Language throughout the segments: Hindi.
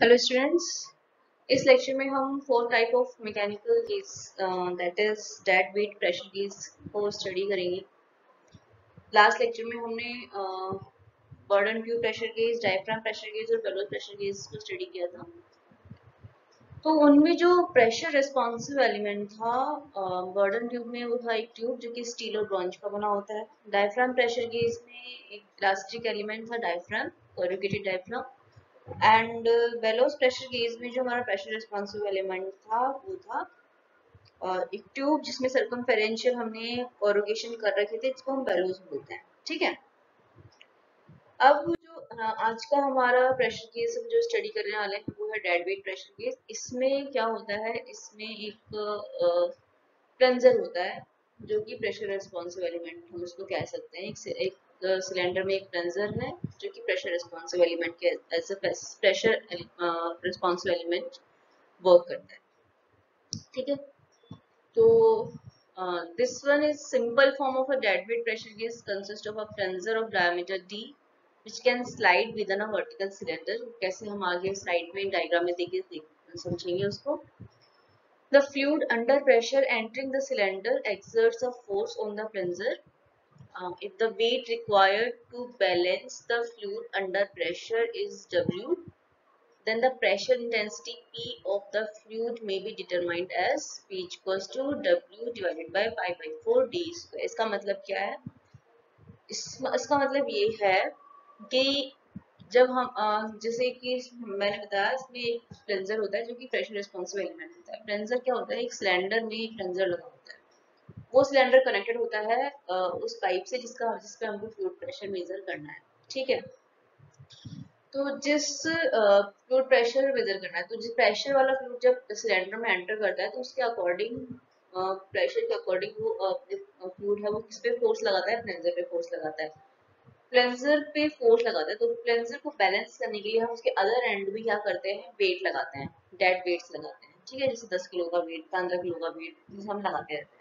हेलो स्टूडेंट्स, इस लेक्चर में हम four type of mechanical gauge that is dead weight pressure gauge को स्टडी करेंगे। लास्ट लेक्चर में हमने burden tube pressure gauge, diaphragm pressure gauge और बेलोस प्रेशर गेज को स्टडी किया था। तो उनमें जो प्रेशर रिस्पॉन्सिव एलिमेंट था बर्डन ट्यूब में, वो था एक ट्यूब जो कि स्टील और ब्रॉन्ज का बना होता है। डायफ्राम प्रेशर गेज में एक इलास्टिक एलिमेंट था diaphragm, corrugated diaphragm. And bellows pressure gauge में जो हमारा प्रेशर रिस्पॉन्सिव एलिमेंट था वो था एक ट्यूब जिसमें सर्कमफेरेंशियल हमने कोरुगेशन कर रखे थे, जिसको हम बेलोस बोलते हैं। ठीक है। अब जो आज का हमारा प्रेशर केस हम जो स्टडी करने वाले हैं वो है डेड वेट प्रेशर केस। इसमें क्या होता है, इसमें एक प्लंजर होता है जो कि प्रेशर रिस्पॉन्सिव एलिमेंट हम उसको कह सकते हैं। एक सिलेंडर में एक प्लंजर है जो कि प्रेशर रिस्पॉन्सिव एलिमेंट के as a pressure responsive element work करता है। ठीक है। तो this one is simple form of a dead weight pressure gauge consists of a plunger of diameter d which can slide within a vertical cylinder। कैसे हम आगे स्लाइड में डायग्राम में देख समझेंगे उसको। The fluid under pressure entering the cylinder exerts a force on the plunger. If the weight required to balance the fluid under pressure is W, then the pressure intensity P of the fluid may be determined as P equals to W divided by pi by 4 d square। इसका मतलब क्या है? इसका मतलब ये है कि जब हम जैसे कि मैंने बताया, इसमें एक प्लंजर होता है जो कि प्रेशर रिस्पॉन्सिव एलिमेंट होता है। प्लंजर क्या होता है? एक सिलेंडर में एक प्लंजर लगा होता है। वो सिलेंडर कनेक्टेड होता है उस पाइप से जिस पे हमको फ्लूइड प्रेशर मेजर करना है। ठीक है। तो जिस फ्लूइड प्रेशर मेजर करना है, तो जिस प्रेशर वाला फ्लूइड जब सिलेंडर में एंटर करता है तो उसके अकॉर्डिंग प्रेशर के अकॉर्डिंग वो फ्लूइड है वो किस पे फोर्स लगाता है? प्लंजर पे फोर्स लगाता है। प्लंजर पे फोर्स लगाता है तो प्लंजर को बैलेंस करने के लिए हम उसके अदर एंड भी क्या करते हैं? वेट लगाते हैं, डेड वेट्स लगाते हैं। ठीक है। जैसे 10 किलो का वेट, 15 किलो का वेट, जैसे हम लगाते रहते हैं।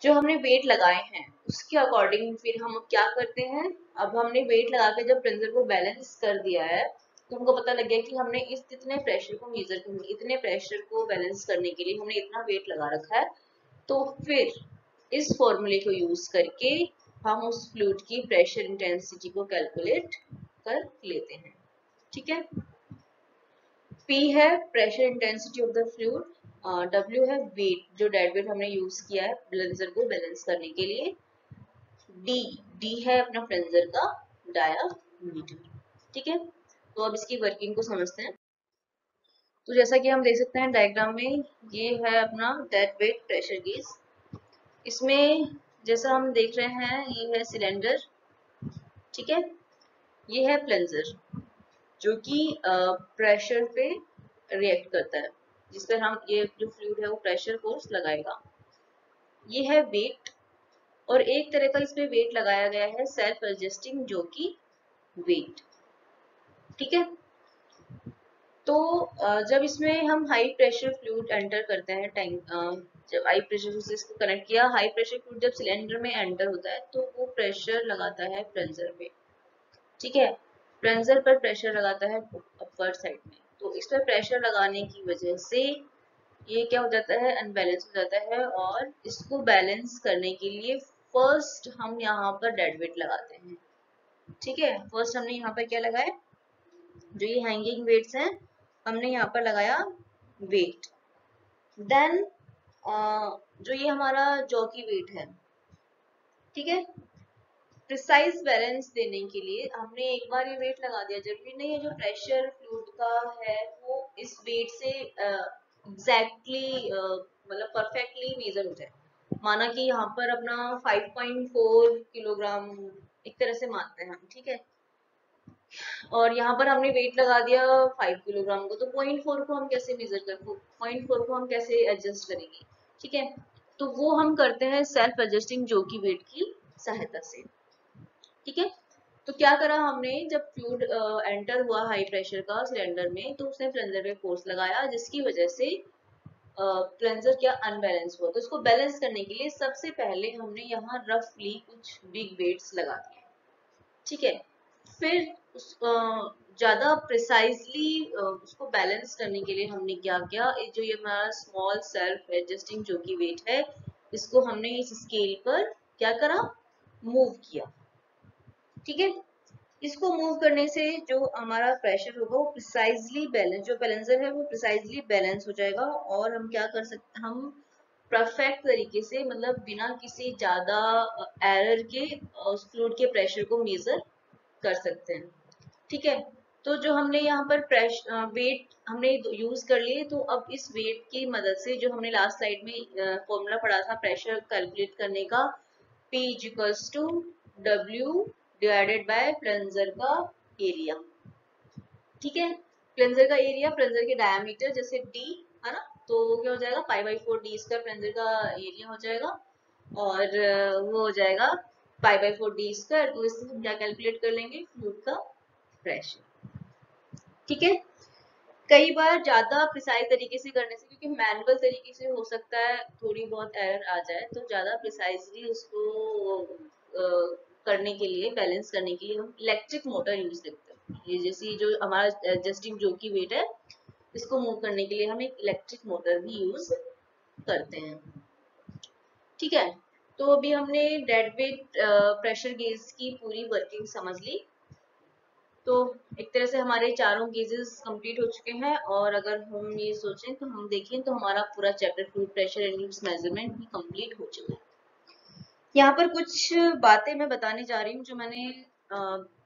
जो हमने वेट लगाए हैं उसके अकॉर्डिंग फिर हम क्या करते हैं? अब हमने वेट लगा के जब प्लंजर को बैलेंस कर दिया है तो हमको पता लग गया कि हमने इतने प्रेशर को मेजर करने, इतने प्रेशर को बैलेंस करने के लिए हमने इतना वेट लगा रखा है। तो फिर इस फॉर्मूले को यूज करके हम उस फ्लूइड की प्रेशर इंटेंसिटी को कैलकुलेट कर लेते हैं। ठीक है। P है pressure intensity of the fluid, W है वेट, जो डेड वेट हमने यूज किया है प्लंजर को बैलेंस करने के लिए। D D है अपना प्लंजर का डायामीटर। ठीक है। तो अब इसकी वर्किंग को समझते हैं। तो जैसा कि हम देख सकते हैं डायग्राम में, ये है अपना डेड वेट प्रेशर गेज। इसमें जैसा हम देख रहे हैं, ये है सिलेंडर। ठीक है। ये है प्लंजर जो कि प्रेशर पे रिएक्ट करता है, जिस पर हम ये जो फ्लूइड है वो प्रेशर फोर्स लगाएगा। ये है वेट, और एक तरह का इसमें वेट लगाया गया है सेल्फ एडजस्टिंग, जो कि वेट। ठीक है। तो जब इसमें हम हाई प्रेशर फ्लूइड एंटर करते हैं टैंक, जब हाई प्रेशर से इसको कनेक्ट किया, हाई प्रेशर फ्लूइड जब सिलेंडर में एंटर होता है तो वो प्रेशर लगाता है प्लंजर पे। ठीक है। प्लंजर पर प्रेशर लगाता है अपर साइड में। तो इस पर प्रेशर लगाने की वजह से ये क्या हो जाता है? अनबैलेंस हो जाता है। और इसको बैलेंस करने के लिए फर्स्ट हम यहाँ पर डेड वेट लगाते हैं। ठीक है। फर्स्ट हमने यहाँ पर क्या लगाया? जो ये हैंगिंग वेट्स हैं, हमने यहाँ पर लगाया वेट। देन जो ये हमारा जॉकी वेट है, ठीक है, प्रिसाइज बैलेंस देने के लिए हमने एक बार ये वेट लगा दिया। जरूरी नहीं है जो प्रेशर फ्लूइड का है वो इस वेट से एग्जैक्टली मतलब परफेक्टली मेजर हो जाए। माना कि यहाँ पर अपना 5.4 किलोग्राम एक तरह से मानते हैं हम। ठीक है। और यहाँ पर हमने वेट लगा दिया 5 किलोग्राम को, तो 0.4 को हम कैसे मेजर कर 0.4 को हम कैसे एडजस्ट करेंगे? ठीक है। तो वो हम करते हैं सेल्फ एडजस्टिंग जो की वेट की सहायता से। ठीक है। तो क्या करा हमने, जब फ्लूइड एंटर हुआ हाई प्रेशर का सिलेंडर में, तो उसने प्लंजर पे फोर्स लगाया, जिसकी वजह से प्लंजर क्या अनबैलेंस हुआ। तो इसको बैलेंस करने के लिए सबसे पहले हमने यहाँ रफली कुछ बिग वेट्स लगा दिए। ठीक है। फिर ज्यादा प्रिसाइजली उसको बैलेंस करने के लिए हमने क्या किया, जो ये हमारा स्मॉल सेल्फ एडजस्टिंग जो की वेट है, इसको हमने इस स्केल पर क्या करा, मूव किया। ठीक है, इसको मूव करने से जो हमारा प्रेशर होगा वो प्रिसाइजली बैलेंस, जो बैलेंसर है वो प्रिसाइजली बैलेंस हो जाएगा, और हम क्या कर सकते, हम परफेक्ट तरीके से, मतलब बिना किसी ज्यादा एरर के उस फ्लूइड के प्रेशर को मेजर कर सकते हैं। ठीक है, तो जो हमने यहाँ पर प्रेशर वेट हमने यूज कर लिए, तो अब इस वेट की मदद से जो हमने लास्ट स्लाइड में फॉर्मूला पढ़ा था प्रेशर कैलकुलेट करने का, P equals to W divided by plunger का एरिया। ठीक है, प्लंजर का एरिया प्लंजर के डायमीटर जैसे D है ना, तो क्या हो जाएगा, pi by 4 D square plunger का एरिया हो जाएगा, और वो हो जाएगा पाई बाई 4 D स्क्वायर। तो इससे हम क्या कैलकुलेट कर लेंगे, फ्लूइड का प्रेशर। ठीक है, कई बार ज्यादा प्रिसाइज तरीके से करने से, क्योंकि मैनुअल तरीके से हो सकता है थोड़ी बहुत एरर आ जाए, तो ज्यादा प्रिसाइजली उसको करने के लिए, बैलेंस करने के लिए हम इलेक्ट्रिक मोटर यूज करते हैं। ये जैसी जो हमारा एडजस्टिंग जो की वेट है, इसको मूव करने के लिए हम एक इलेक्ट्रिक मोटर भी यूज करते हैं। ठीक है, तो अभी हमने डेड वेट प्रेशर गेज की पूरी वर्किंग समझ ली। तो एक तरह से हमारे चारों गेजेस कंप्लीट हो चुके हैं, और अगर हम ये सोचें तो हम देखें तो हमारा पूरा chapter fluid pressure and it's measurement भी कंप्लीट हो चुका है। यहाँ पर कुछ बातें मैं बताने जा रही हूँ जो मैंने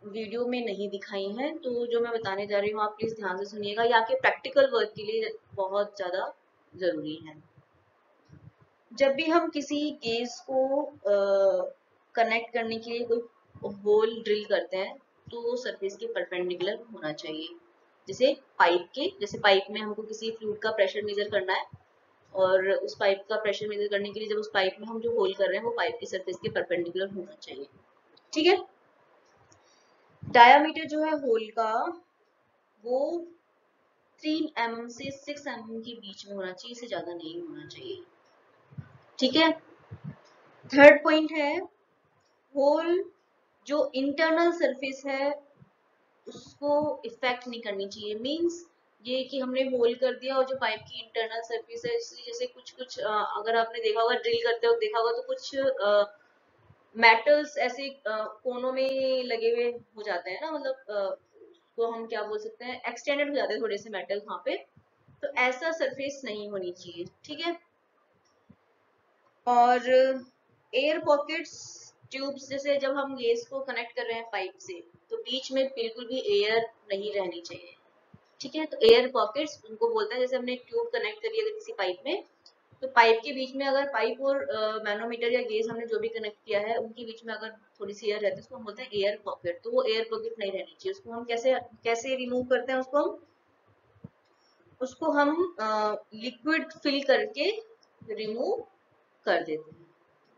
वीडियो में नहीं दिखाई हैं, तो जो मैं बताने जा रही हूँ आप प्लीज ध्यान से सुनिएगा, ये आपके प्रैक्टिकल वर्क के लिए बहुत ज्यादा जरूरी है। जब भी हम किसी गेज को कनेक्ट करने के लिए कोई होल ड्रिल करते हैं, तो वो सरफेस के परपेंडिकुलर होना चाहिए। जैसे पाइप में हमको किसी फ्लूइड का प्रेशर मेजर करना है, और उस पाइप का प्रेशर मेजर करने के लिए जब उस पाइप में हम जो होल कर रहे हैं वो पाइप की सरफेस के परपेंडिकुलर होना चाहिए। ठीक है, डायामीटर जो है होल का वो 3 mm से 6 mm के बीच में होना चाहिए, इससे ज्यादा नहीं होना चाहिए। ठीक है, थर्ड पॉइंट है, होल जो इंटरनल सरफेस है उसको इफेक्ट नहीं करनी चाहिए। मींस ये कि हमने होल कर दिया और जो पाइप की इंटरनल सरफेस है, इसलिए जैसे कुछ कुछ अगर आपने देखा होगा, ड्रिल करते हो देखा होगा, तो कुछ मेटल्स ऐसे कोनों में लगे हुए हो जाते हैं ना, मतलब उसको हम क्या बोल सकते हैं, एक्सटेंडेड हो जाते हैं थोड़े से मेटल वहां पे, तो ऐसा सरफेस नहीं होनी चाहिए। ठीक है, और एयर पॉकेट्स ट्यूब्स, जैसे जब हम लेस को कनेक्ट कर रहे हैं पाइप से, तो बीच में बिल्कुल भी एयर नहीं रहनी चाहिए। ठीक है, तो एयर पॉकेट्स उनको बोलते हैं, जैसे हमने एक ट्यूब कनेक्ट करी है किसी पाइप में, तो पाइप के बीच में अगर पाइप और मैनोमीटर या गेज हमने जो भी कनेक्ट किया है उनके बीच में अगर थोड़ी सी एयर रहती है, उसको हम बोलते हैं एयर पॉकेट। तो वो एयर पॉकेट नहीं रहनी चाहिए। उसको हम कैसे कैसे रिमूव करते हैं, उसको हम लिक्विड फिल करके रिमूव कर देते हैं।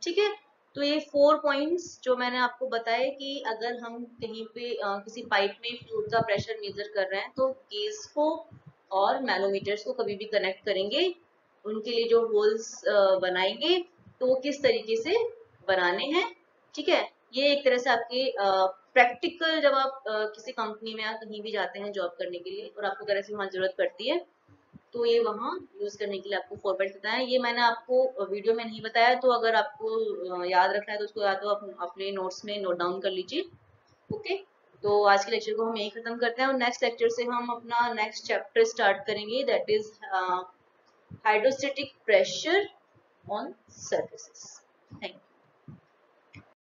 ठीक है, तो ये 4 पॉइंट्स जो मैंने आपको बताए कि अगर हम कहीं पे किसी पाइप में फ्लूइड का प्रेशर मेजर कर रहे हैं, तो गेज को और मैनोमीटर्स को कभी भी कनेक्ट करेंगे, उनके लिए जो होल्स बनाएंगे तो वो किस तरीके से बनाने हैं। ठीक है, ये एक तरह से आपके प्रैक्टिकल, जब आप किसी कंपनी में या कहीं भी जाते हैं जॉब करने के लिए और आपको अगर ऐसी वहां जरूरत पड़ती है, तो ये वहाँ यूज करने के लिए आपको फॉर्मेट बताया है। ये मैंने आपको वीडियो में नहीं बताया, तो अगर आपको याद रखना है तो उसको या तो आप अपने नोट्स में नोट डाउन कर लीजिए। ओके, तो आज के लेक्चर को हम यही खत्म करते हैं, और नेक्स्ट लेक्चर से हम अपना नेक्स्ट चैप्टर स्टार्ट करेंगे, that is hydrostatic pressure on surfaces. Thank you.